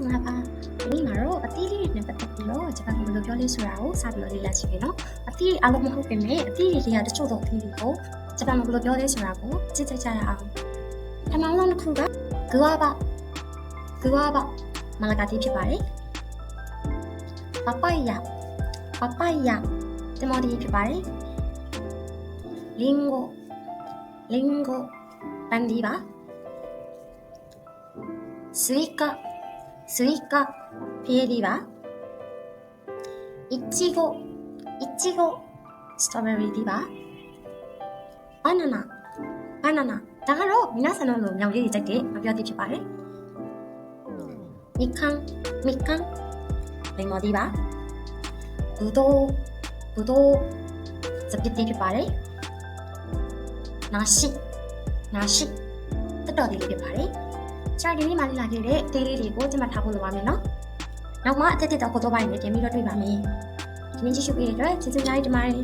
ငါပါဒီမှာတော့အသီးလေးတွေနဲ့ပတ်သက်ပြီးတော့ဂျပန်လိုဘယ်လိုပြောလဲဆိုတာကိုစပြီးတော့လေ့လာကြည့်မယ်နော်အသီးအလုံးမဟုတ်ပေမဲ့အသီးတွေကတချို့သောအသီးတွေကိုဂျပန်လိုဘယ်လိုပြောလဲဆိုတာကိုကြည့်ကြရအောင်ပထမဆုံးတစ်ခုကဂွာဘာမလကတိဖြစ်ပါတယ်ပပိုင်ယာဒီမော်ဒီဖြစ်ပါတယ်လင်ဂိုပန်ဒီပါスイカピエリバイチゴストロベリーディババナナだから皆さんの名前について発表できますみかんレモンディバぶどう発表できます梨တော်တော်လေးဖြစ်ပါတယ်ချာဒီနေ့မှလေ့လာခဲ့တဲ့ဒေးလေးတွေကိုကျမထားဖို့လိုပါမယ်နော်နောက်မှအတက်တော့ကိုတော့ပိုင်းနဲ့တင်ပြီးတော့တွေ့ပါမယ်ဒီနေ့ကြည့်ရှုပေးတဲ့အတွက်ကျေးဇူးများတင်ပါတယ်